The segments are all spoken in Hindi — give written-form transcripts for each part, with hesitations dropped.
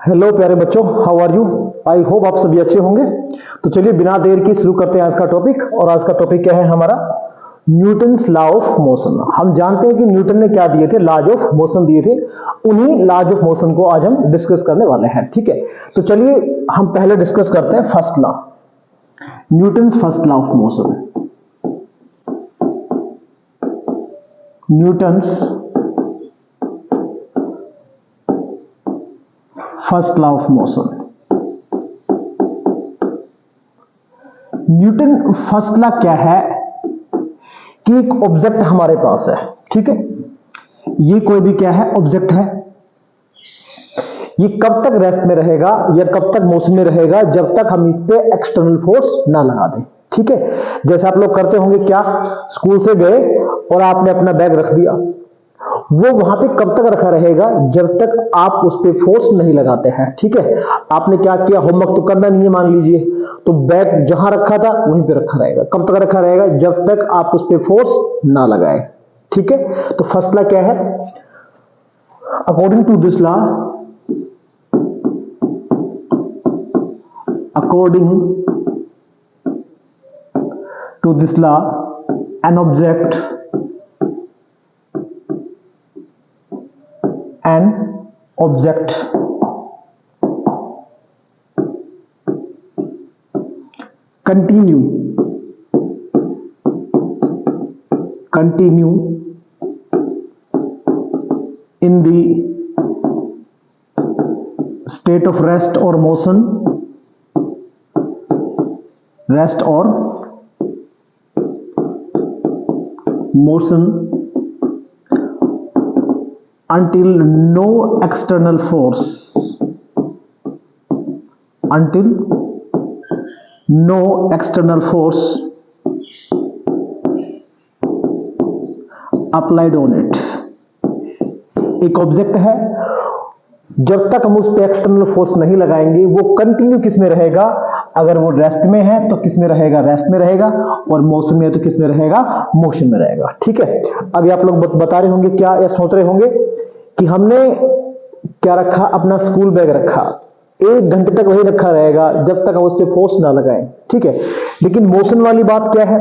हेलो प्यारे बच्चों, how are you. I hope आप सभी अच्छे होंगे। तो चलिए बिना देर की शुरू करते हैं आज का टॉपिक। और आज का टॉपिक क्या है हमारा? Newton's law of motion. हम जानते हैं कि न्यूटन ने क्या दिए थे, लॉज ऑफ मोशन दिए थे। उन्हीं लॉज ऑफ मोशन को आज हम डिस्कस करने वाले हैं। ठीक है, तो चलिए हम पहले डिस्कस करते हैं first law, Newton's first law of motion. Newton's first law of motion. Newton first law क्या है कि एक ऑब्जेक्ट हमारे पास है, ठीक है, ये कोई भी क्या है, ऑब्जेक्ट है। ये कब तक रेस्ट में रहेगा या कब तक मोशन में रहेगा? जब तक हम इस पे एक्सटर्नल फोर्स ना लगा दें। ठीक है, जैसे आप लोग करते होंगे, क्या स्कूल से गए और आपने अपना बैग रख दिया, वो वहां पे कब तक रखा रहेगा? जब तक आप उस पे फोर्स नहीं लगाते हैं। ठीक है, आपने क्या किया, होमवर्क तो करना नहीं है मान लीजिए, तो बैग जहां रखा था वहीं पे रखा रहेगा। कब तक रखा रहेगा? जब तक आप उस पे फोर्स ना लगाए। ठीक है, तो फर्स्ट लॉ क्या है? According to this law, an object continue in the state of rest or motion until no external force applied on it। एक ऑब्जेक्ट है, जब तक हम उस पे एक्सटर्नल फोर्स नहीं लगाएंगे वो कंटिन्यू किस में रहेगा? अगर वो रेस्ट में है तो किस में रहेगा? रेस्ट में रहेगा। और मोशन में है तो किस में रहेगा? मोशन में रहेगा। ठीक है, अभी आप लोग बता रहे होंगे क्या, या सोच रहे होंगे कि हमने क्या रखा, अपना स्कूल बैग रखा, 1 घंटे तक वही रखा रहेगा जब तक हम उस पर फोर्स ना लगाएं। ठीक है, लेकिन मोशन वाली बात क्या है?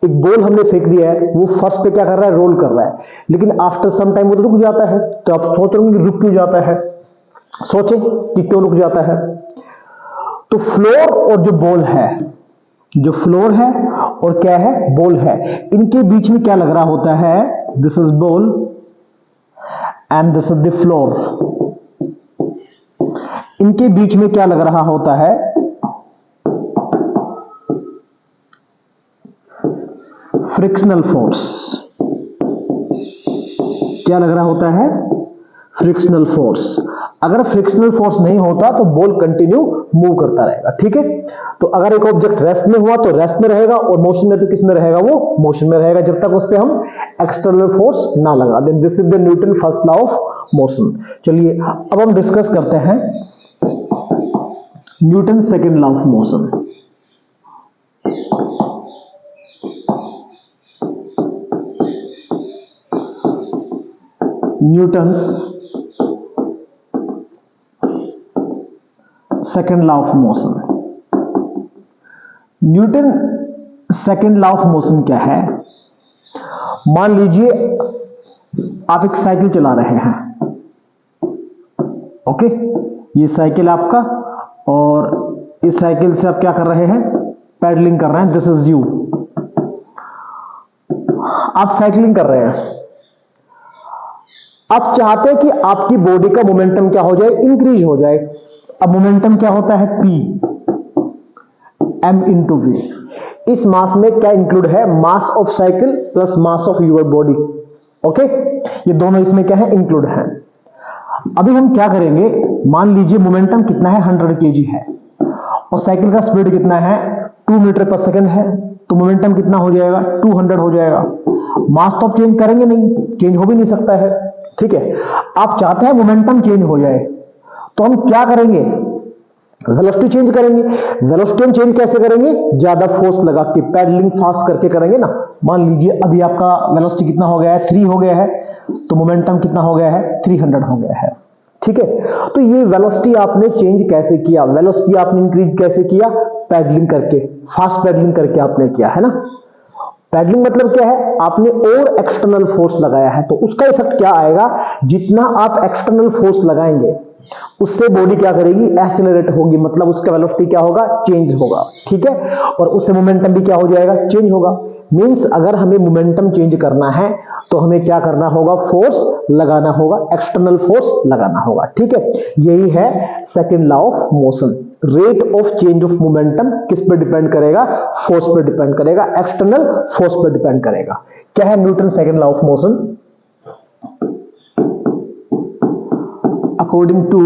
एक बॉल हमने फेंक दिया है, वो फर्स्ट पे क्या कर रहा है? रोल कर रहा है, लेकिन आफ्टर सम टाइम वो तो रुक जाता है। तो आप सोच रहे होंगे रुक क्यों जाता है? सोचे कि क्यों रुक जाता है। तो फ्लोर और जो बॉल है, जो फ्लोर है और क्या है, बॉल है, इनके बीच में क्या लग रहा होता है? This is ball and this is the floor. इनके बीच में क्या लग रहा होता है? Frictional force. क्या लग रहा होता है? Frictional force. अगर फ्रिक्शनल फोर्स नहीं होता तो बॉल कंटिन्यू मूव करता रहेगा। ठीक है, तो अगर एक ऑब्जेक्ट रेस्ट में हुआ तो रेस्ट में रहेगा, और मोशन में तो किस में रहेगा? वो मोशन में रहेगा, जब तक उस पे हम एक्सटर्नल फोर्स ना लगा दें। This is the Newton first law of motion. चलिए अब हम डिस्कस करते हैं Newton second law of motion. Newton's second law of motion. Newton second law of motion क्या है? मान लीजिए आप एक साइकिल चला रहे हैं, ओके, ये साइकिल आपका, और इस साइकिल से आप क्या कर रहे हैं? पैडलिंग कर रहे हैं। This is you. आप साइकिलिंग कर रहे हैं, आप चाहते हैं कि आपकी बॉडी का मोमेंटम क्या हो जाए? इंक्रीज हो जाए। अब मोमेंटम क्या होता है? P m into V. इस मास में क्या इंक्लूड है? Mass of cycle plus mass of your body. Okay, ये दोनों इसमें क्या है? इंक्लूड है। अभी हम क्या करेंगे, मान लीजिए मोमेंटम कितना है? 100 kg है, और साइकिल का स्पीड कितना है? 2 मीटर पर सेकंड है, तो मोमेंटम कितना हो जाएगा? 200 हो जाएगा। मास तो आप चेंज करेंगे नहीं, चेंज हो भी नहीं सकता है। ठीक है, आप चाहते हैं मोमेंटम चेंज हो जाए, तो हम क्या करेंगे? वेलोसिटी चेंज करेंगे। वेलोसिटी हम चेंज कैसे करेंगे? ज्यादा फोर्स लगा के, पैडलिंग फास्ट करके करेंगे ना। मान लीजिए अभी आपका वेलोसिटी कितना हो गया है? 3 हो गया है, तो मोमेंटम कितना हो गया है? 300 हो गया है। ठीक है। तो ये वेलोसिटी आपने चेंज कैसे किया, वेलोसिटी आपने इंक्रीज कैसे किया, पैडलिंग करके, फास्ट पैडलिंग करके आपने किया है ना। पैडलिंग मतलब क्या है, आपने और एक्सटर्नल फोर्स लगाया है, तो उसका इफेक्ट क्या आएगा, जितना आप एक्सटर्नल फोर्स लगाएंगे उससे बॉडी क्या करेगी, एक्सेलरेट होगी, मतलब उसका वेलोसिटी क्या होगा, चेंज होगा, ठीक है। और उससे मोमेंटम भी क्या हो जाएगा, चेंज होगा। मींस अगर हमें मोमेंटम चेंज करना है तो हमें क्या करना होगा, फोर्स लगाना होगा, एक्सटर्नल फोर्स लगाना होगा, ठीक है। यही है second law of motion. Rate of change of momentum किस पर डिपेंड करेगा, फोर्स पर डिपेंड करेगा, एक्सटर्नल फोर्स पर डिपेंड करेगा। क्या है Newton second law of motion? According to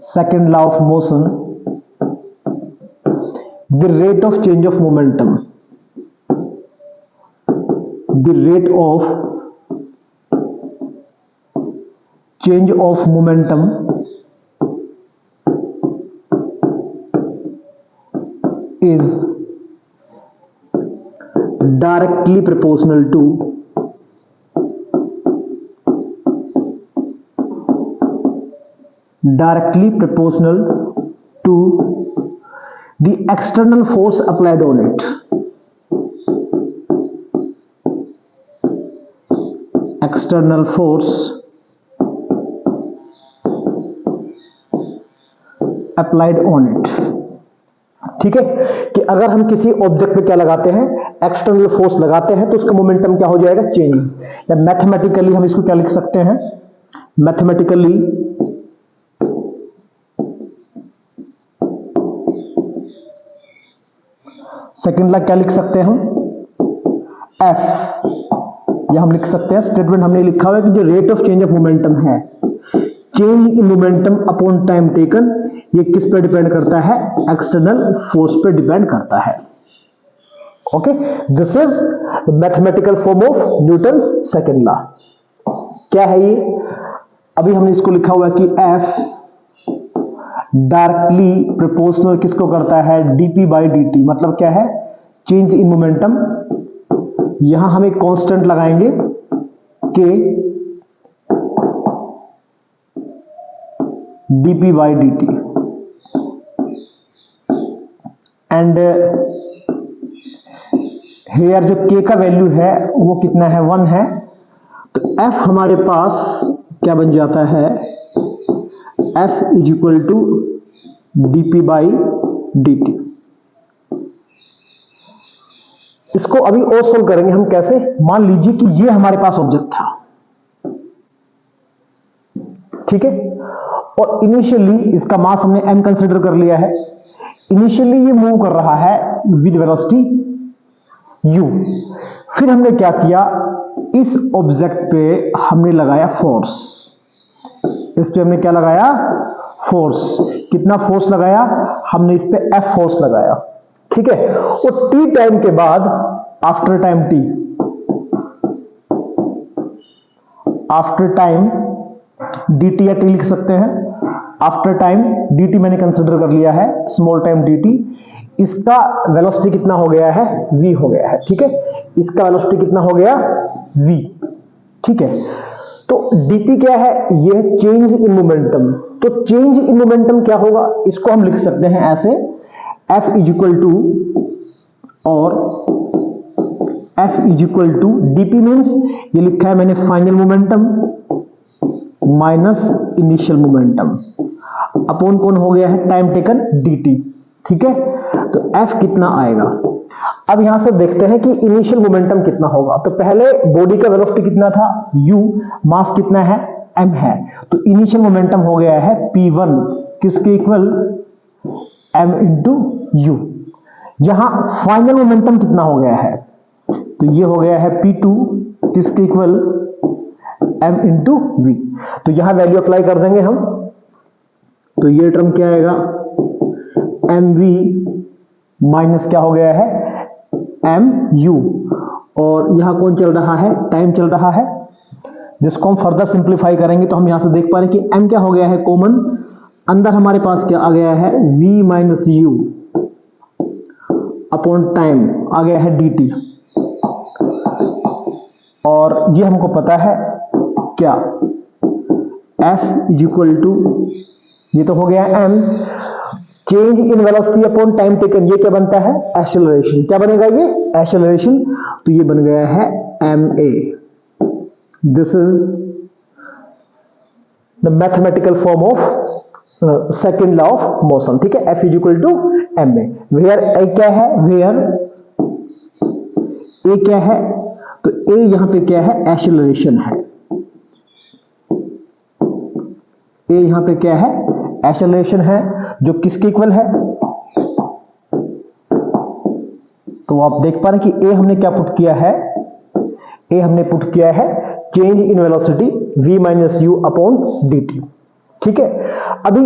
second law of motion, the rate of change of momentum, the rate of change of momentum is directly proportional to the external force applied on it. External force applied on it, ठीक है। कि अगर हम किसी ऑब्जेक्ट पे क्या लगाते हैं, एक्सटर्नल फोर्स लगाते हैं, तो उसका मोमेंटम क्या हो जाएगा, चेंज। या मैथमेटिकली हम इसको क्या लिख सकते हैं, मैथमेटिकली सेकेंड ला क्या लिख सकते हैं हम, एफ, या हम लिख सकते हैं, स्टेटमेंट हमने लिखा हुआ है कि जो rate of change of momentum है, change in momentum upon time taken, ये किस पर डिपेंड करता है, एक्सटर्नल फोर्स पर डिपेंड करता है। Okay, this is mathematical form of Newton's second law. क्या है ये, अभी हमने इसको लिखा हुआ है कि एफ डायरेक्टली प्रोपोर्शनल किसको करता है, डीपी बाई डी, मतलब क्या है, चेंज इन मोमेंटम। यहां हम एक कांस्टेंट लगाएंगे K dp by D, and here जो के का वैल्यू है वो कितना है, 1 है। तो एफ हमारे पास क्या बन जाता है, F is equal to dp by D. इसको अभी और सोल्व करेंगे हम कैसे। मान लीजिए कि ये हमारे पास ऑब्जेक्ट था, ठीक है, और इनिशियली इसका मास हमने m कंसीडर कर लिया है। इनिशियली ये मूव कर रहा है विद वेलोसिटी u। फिर हमने क्या किया, इस ऑब्जेक्ट पे हमने लगाया फोर्स, इस पे हमने क्या लगाया, फोर्स। कितना फोर्स लगाया, हमने इस पे F फोर्स लगाया, ठीक है। और t टाइम के बाद, after time t, after time dt या t लिख सकते हैं। आफ्टर टाइम dt मैंने कंसीडर कर लिया है, स्मॉल टाइम dt। इसका वेलोसिटी कितना हो गया है, v हो गया है, ठीक है। इसका वेलोसिटी कितना हो गया, v, ठीक है। तो dp क्या है, ये चेंज इन मोमेंटम। तो चेंज इन मोमेंटम क्या होगा, इसको हम लिख सकते हैं ऐसे, f इज इक्वल टू, और f is equal to dp means ये लिखा है मैंने final momentum minus initial momentum upon कौन हो गया है, टाइम टेकन dt, ठीक है। तो f कितना आएगा, अब यहां से देखते हैं कि इनिशियल मोमेंटम कितना होगा। तो पहले बॉडी का वेलोसिटी कितना था, u, मास कितना है, m है। तो इनिशियल मोमेंटम हो गया है p1, किसके इक्वल, m इंटू u। यहां फाइनल मोमेंटम कितना हो गया है, तो ये हो गया है p2, किसके इक्वल, m इंटू v। तो यहां वैल्यू अप्लाई कर देंगे हम, तो ये टर्म क्या आएगा, mv माइनस क्या हो गया है, mu, और यहां कौन चल रहा है, टाइम चल रहा है। जिसको हम फर्दर सिंप्लीफाई करेंगे तो हम यहां से देख पा रहे हैं कि m क्या हो गया है, कॉमन। अंदर हमारे पास क्या आ गया है, v minus u upon time आ गया है dt, और ये हमको पता है क्या, F इज इक्वल टू, ये तो हो गया m, change in velocity upon time taken, ये क्या बनता है, एक्सेलरेशन। क्या बनेगा ये, एक्सेलरेशन। तो ये बन गया है ma। This is the mathematical form of second law of motion. ठीक है, F is equal to ma। Where a क्या है, वेयर a क्या है, तो a यहां पे क्या है, एक्सेलरेशन है। a यहां पे क्या है, एक्सेलरेशन है, जो किसके इक्वल है, तो आप देख पा रहे हैं कि a हमने क्या पुट किया है, a हमने पुट किया है change in velocity v minus U upon dt। ठीक है, अभी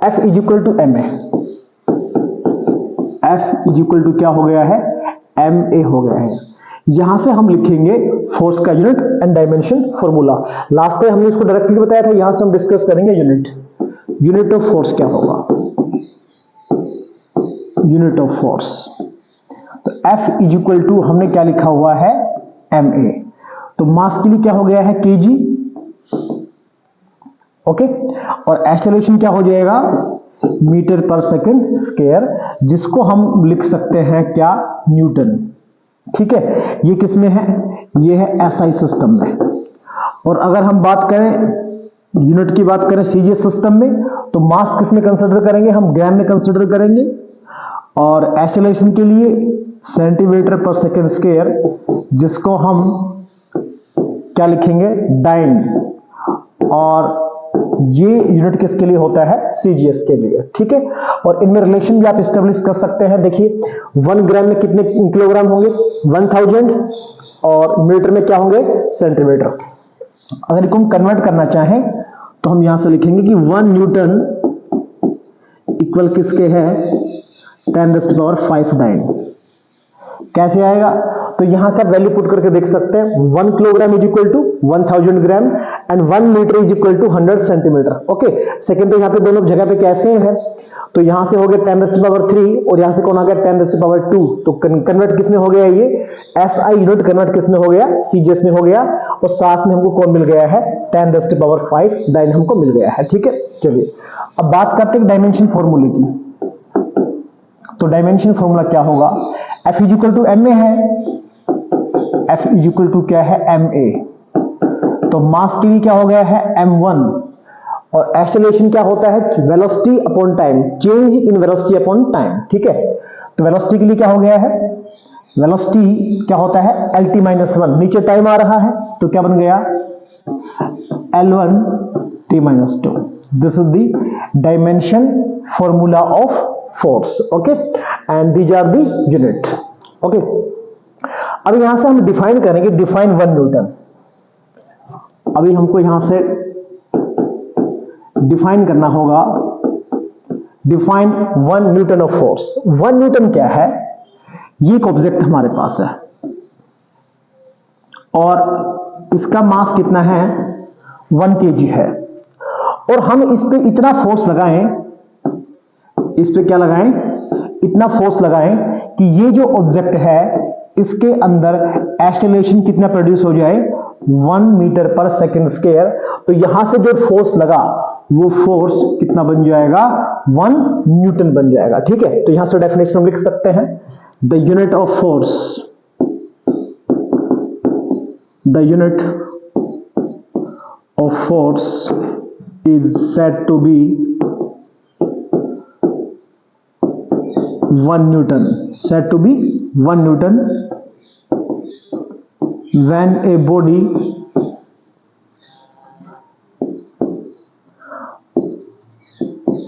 F is equal to ma, F is equal to क्या हो गया है, ma हो गया है। यहां से हम लिखेंगे फोर्स का unit and dimension formula. Last time हमने इसको डायरेक्टली बताया था, यहां से हम डिस्कस करेंगे यूनिट ऑफ फोर्स क्या होगा, यूनिट ऑफ फोर्स। तो F इज इक्वल टू हमने क्या लिखा हुआ है, ma। तो मास के लिए क्या हो गया है, kg, ओके, और एक्सेलरेशन क्या हो जाएगा, मीटर पर सेकंड स्क्वायर, जिसको हम लिख सकते हैं क्या, न्यूटन। ठीक है, ये किस में है, ये है SI सिस्टम में। और अगर हम बात करें यूनिट की बात करें CGS सिस्टम में, तो मास किस में कंसीडर करेंगे, हम ग्राम में कंसीडर करेंगे। और एक्सेलरेशन के लिए सेंटीमीटर पर सेकंड स्क्वायर, जिसको हम क्या लिखेंगे, डाइन। और ये यूनिट किसके लिए होता है, CGS के लिए। ठीक है, और इनमें रिलेशन भी आप एस्टेब्लिश कर सकते हैं। देखिए 1 ग्राम में कितने किलोग्राम होंगे, 1000, और मीटर में क्या होंगे, सेंटीमीटर। अगर इनको हम कन्वर्ट करना चाहें तो हम यहां से लिखेंगे कि 1 न्यूटन इक्वल किसके है, 10⁵ डाइन। कैसे आएगा, तो यहां से आप वैल्यू पुट करके देख सकते हैं। 1 kilogram is equal to 1000 gram and 1 metre is equal to 100 centimetre. Okay, second, तो यहां पे दोनों जगह पे कैसे है, तो यहां से हो गया 10⁻³ और यहां से कौन आ गया 10⁻²। तो कन्वर्ट किस में हो गया, ये SI यूनिट कन्वर्ट किस में हो गया, CGS में हो गया। और साथ में हमको कौन मिल गया है, 10⁵ डाइन हमको मिल गया है। ठीक है, चलिए अब बात करते हैं डायमेंशन फॉर्मूले की। तो डायमेंशन फॉर्मूला क्या होगा, F is equal to ma है, F इज इक्वल टू क्या है, ma। तो मास के लिए क्या हो गया है, m1, और एक्सेलरेशन क्या होता है, velocity upon time, change in velocity upon time. ठीक है, तो वेलोसिटी के लिए क्या हो गया है, वेलोसिटी क्या होता है, lt माइनस 1, नीचे टाइम आ रहा है तो क्या बन गया, L1 t minus 2। This is the dimension formula of force. Okay, and these are the unit. Okay, अब यहां से हम डिफाइन करेंगे, डिफाइन 1 न्यूटन। अभी हमको यहां से डिफाइन करना होगा, define 1 Newton of force. 1 Newton क्या है, ये एक ऑब्जेक्ट हमारे पास है और इसका मास कितना है, 1 kg है, और हम इस पे इतना फोर्स लगाएं, इस पे क्या लगाएं, इतना फोर्स लगाएं कि ये जो ऑब्जेक्ट है इसके अंदर एक्सेलरेशन कितना प्रोड्यूस हो जाए, 1 मीटर पर सेकंड स्क्वायर। तो यहां से जो फोर्स लगा वो फोर्स कितना बन जाएगा, 1 न्यूटन बन जाएगा। ठीक है, तो यहां से डेफिनेशन हम लिख सकते हैं, the unit of force, the unit of force is said to be 1 Newton, said to be 1 Newton when a body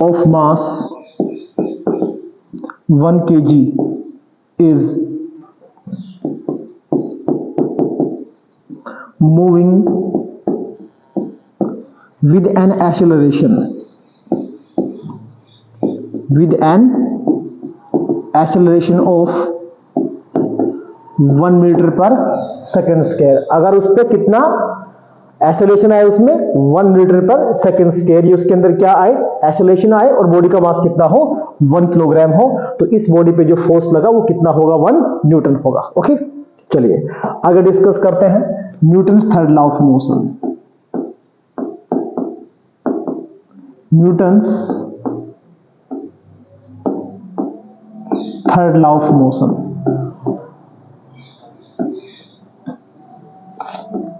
of mass 1 kg is moving with an acceleration of 1 metre पर सेकंड स्क्वायर। अगर उस पर कितना एक्सेलरेशन आए, उसमें 1 मीटर पर सेकंड स्क्वायर, ये उसके अंदर क्या आए, एक्सेलरेशन आए, और बॉडी का मास कितना हो, 1 किलोग्राम हो, तो इस बॉडी पे जो फोर्स लगा वो कितना होगा, 1 न्यूटन होगा। ओके, चलिए आगे डिस्कस करते हैं। Newton's third law of motion, Newton's third law of motion.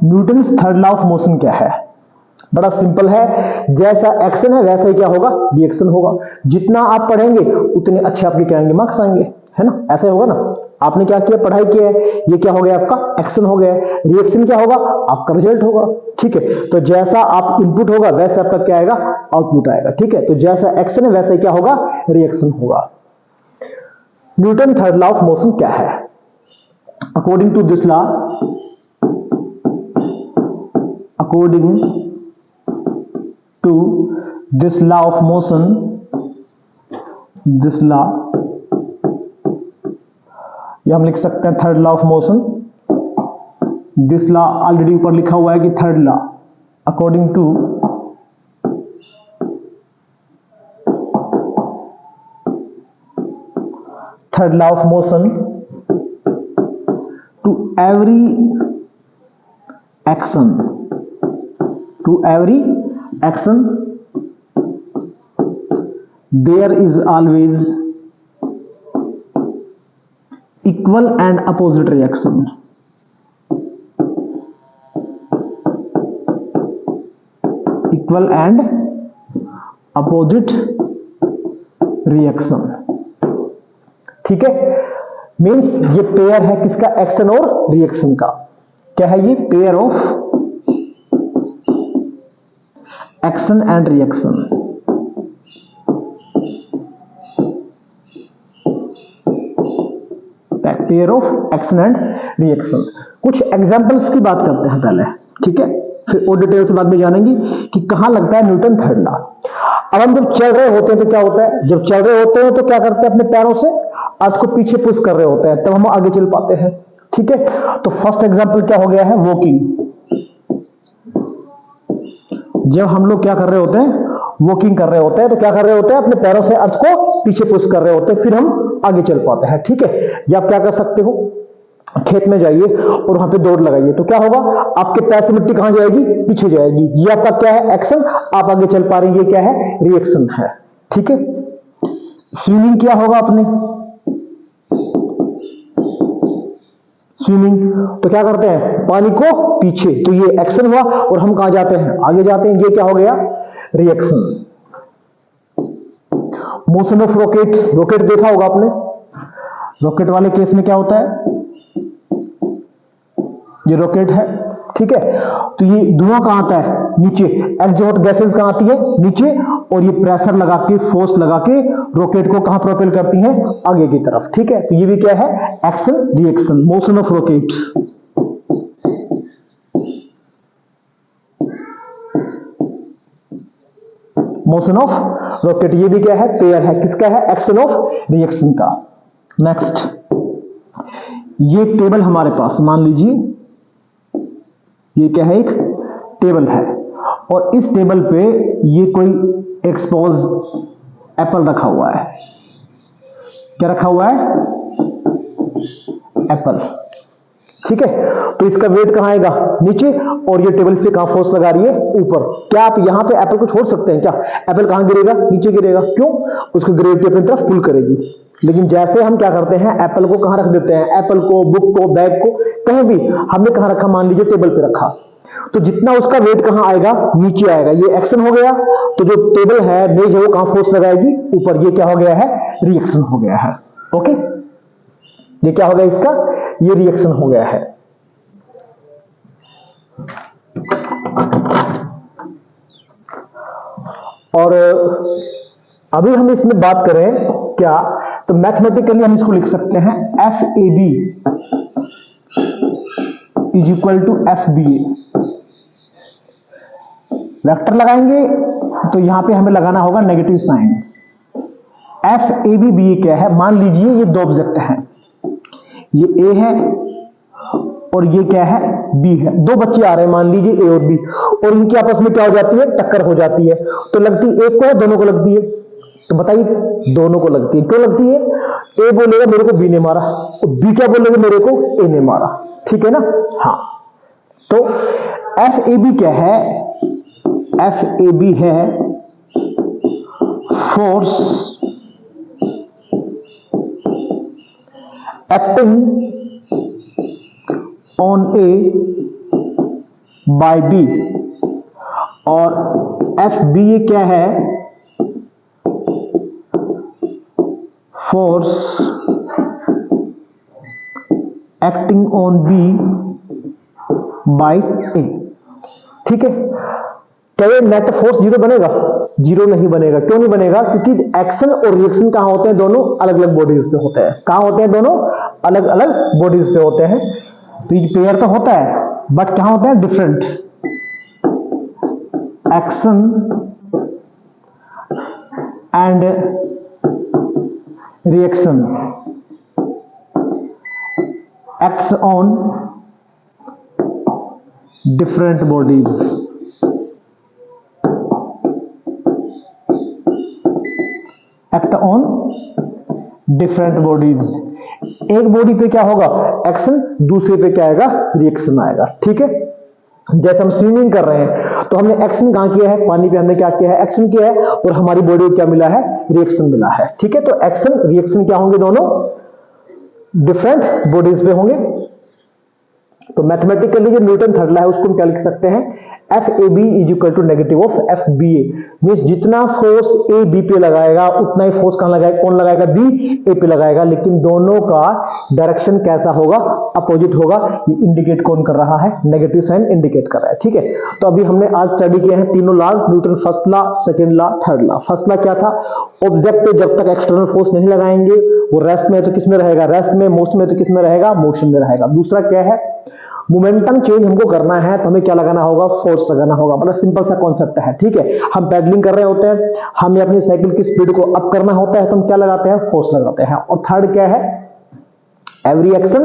Newton's third law of motion क्या है? बड़ा सिंपल है, जैसा एक्शन है वैसा ही क्या होगा, रिएक्शन होगा। जितना आप पढ़ेंगे उतने अच्छे आपके क्या आएंगे, मार्क्स आएंगे, है ना, ऐसे होगा ना। आपने क्या किया, पढ़ाई किया है, ये क्या हो गया आपका एक्शन हो गया, रिएक्शन क्या होगा आपका रिजल्ट होगा, ठीक है। तो जैसा आप इनपुट होगा वैसा आपका क्या आएगा, आउटपुट आएगा, ठीक है। तो जैसा एक्शन है वैसा ही क्या होगा, रिएक्शन होगा। Newton third law of motion क्या है? According to this law, according to this law of motion, this law, ये हम लिख सकते हैं third law of motion. This law already ऊपर लिखा हुआ है कि third law, according to third law of motion, to every action, to every action there is always equal and opposite reaction, equal and opposite reaction, ठीक है। मीन्स ये पेयर है किसका, एक्शन और रिएक्शन का। क्या है ये, pair of action and reaction. Pair of action and reaction. कुछ एग्जांपल्स की बात करते हैं पहले, ठीक है, फिर और डिटेल से बाद में जानेंगे कि कहां लगता है न्यूटन थर्ड लॉ। अब हम जब चल रहे होते हैं तो क्या होता है, जब चल रहे होते हैं तो क्या करते हैं, अपने पैरों से अर्थ को पीछे पुश कर रहे होते हैं, तब हम आगे चल पाते हैं, ठीक है। तो फर्स्ट एग्जांपल क्या हो गया है, वॉकिंग। जब हम लोग क्या कर रहे होते हैं, वॉकिंग कर रहे होते हैं, तो क्या कर रहे होते हैं, अपने पैरों से अर्थ को पीछे पुश कर रहे होते हैं, फिर हम आगे चल पाते हैं, ठीक है। या आप क्या कर सकते हो, खेत में जाइए और वहां पे दौड़ लगाइए, तो क्या होगा, आपके पैर से मिट्टी कहां जाएगी, पीछे जाएगी। ये आपका क्या है, एक्शन, आप आगे चल पा रहे हैं, ये क्या है, रिएक्शन है, ठीक है। स्विमिंग क्या होगा अपने, स्विमिंग तो क्या करते हैं, पानी को पीछे, तो ये एक्शन हुआ और हम कहां जाते हैं, आगे जाते हैं, ये क्या हो गया, reaction. Motion of rocket, rocket देखा होगा आपने, रॉकेट वाले केस में क्या होता है, ये रॉकेट है, ठीक है। तो ये धुआं कहां आता है, नीचे, एक्सॉस्ट गैसेस कहां आती है, नीचे, और ये प्रेशर लगा के, फोर्स लगा के रॉकेट को कहां प्रोपेल करती हैं, आगे की तरफ, ठीक है। तो ये भी क्या है, action reaction, motion of rocket. Motion of rocket, ये भी क्या है, पेयर है, किसका है, एक्शन ऑफ रिएक्शन का। नेक्स्ट, ये टेबल हमारे पास, मान लीजिए ये क्या है, एक टेबल है, और इस टेबल पे ये कोई एक्सपोज एप्पल रखा हुआ है। क्या रखा हुआ है, एप्पल, ठीक है। तो इसका वेट कहां आएगा, नीचे, और ये टेबल से कहां फोर्स लगा रही है, ऊपर। क्या आप यहां पे एप्पल को छोड़ सकते हैं क्या, एप्पल कहां गिरेगा, नीचे गिरेगा, क्यों, उसको ग्रेविटी अपनी तरफ पुल करेगी। लेकिन जैसे हम क्या करते हैं, एप्पल को कहां रख देते हैं, एप्पल को, बुक को, बैग को, कहीं भी हमने कहां रखा, मान लीजिए टेबल पे रखा, तो जितना उसका वेट कहां आएगा, नीचे आएगा, ये एक्शन हो गया। तो जो टेबल है, मेज है, वो कहां फोर्स लगाएगी, ऊपर, ये क्या हो गया है, रिएक्शन हो गया है, ओके। ये क्या हो गया इसका, ये रिएक्शन हो गया है। और अभी हम इसमें बात करें क्या, तो मैथमेटिकली हम इसको लिख सकते हैं FAB is equal to FBA। Vector लगाएंगे तो यहां पे हमें लगाना होगा नेगेटिव साइन। FAB BA क्या है, मान लीजिए ये दो ऑब्जेक्ट हैं, ये A है और ये क्या है, B है। दो बच्चे आ रहे हैं, मान लीजिए A और B, और इनकी आपस में क्या हो जाती है, टक्कर हो जाती है। तो लगती एक को है, दोनों को लगती है, तो बताइए, दोनों को लगती है, क्यों लगती है, A बोलेगा मेरे को B ने मारा, और B क्या बोलेगा, मेरे को A ने मारा, ठीक है ना। हाँ, तो FAB क्या है? FAB है force acting on A by B, और FBA क्या है? Force acting on B by A। ठीक है, क्या ये नेट फोर्स जीरो बनेगा? जीरो नहीं बनेगा। क्यों नहीं बनेगा? क्योंकि एक्शन और रिएक्शन कहां होते हैं? दोनों अलग अलग बॉडीज पे होते हैं। कहां होते हैं? दोनों अलग अलग बॉडीज पे होते हैं। तो ये पेयर तो होता है, बट कहां होते हैं? Different. Action and reaction acts on different bodies. Act on different bodies. एक बॉडी पे क्या होगा? एक्शन, दूसरे पे क्या आएगा? रिएक्शन आएगा। ठीक है, जैसे हम स्विमिंग कर रहे हैं तो हमने एक्शन कहां किया है? पानी पे हमने क्या किया है? एक्शन किया है, और हमारी बॉडी को क्या मिला है? रिएक्शन मिला है। ठीक है, तो एक्शन रिएक्शन क्या होंगे? दोनों डिफरेंट बॉडीज पे होंगे। तो मैथमेटिकली जो न्यूटन थर्ड लॉ है उसको हम क्या लिख सकते हैं? FAB is equal to negative of FBA। Means जितना फोर्स A B पे लगाएगा उतना ही फोर्स कहां लगाएगा? कौन लगाएगा? B A पे लगाएगा, लेकिन दोनों का डायरेक्शन कैसा होगा? अपोजिट होगा। ये इंडिकेट कौन कर रहा है? नेगेटिव साइन इंडिकेट कर रहा है। ठीक है, तो अभी हमने आज स्टडी किए हैं तीनों laws, Newton first law, second law, third law. First law क्या था? ऑब्जेक्ट पे जब तक एक्सटर्नल फोर्स नहीं लगाएंगे वो रेस्ट में है तो किस में रहेगा? रेस्ट में। मोशन में तो किस में रहेगा? मोशन में रहेगा। दूसरा क्या है? मोमेंटम चेंज हमको करना है तो हमें क्या लगाना होगा? फोर्स लगाना होगा। मतलब सिंपल सा कॉन्सेप्ट है। ठीक है, हम पैडलिंग कर रहे होते हैं, हमें अपनी साइकिल की स्पीड को अप करना होता है तो हम क्या लगाते हैं? फोर्स लगाते हैं। और थर्ड क्या है? Every action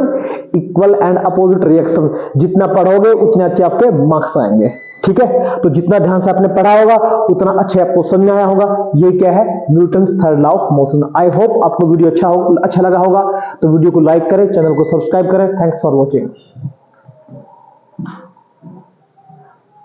equal and opposite reaction. जितना पढ़ोगे उतने अच्छे आपके मार्क्स आएंगे। ठीक है, तो जितना ध्यान से आपने पढ़ा होगा उतना अच्छे आपको समझ आया होगा। ये क्या है? Newton's third law of motion. I hope आपको वीडियो अच्छा लगा होगा। तो वीडियो को लाइक करें, चैनल को सब्सक्राइब करें। Thanks for watching.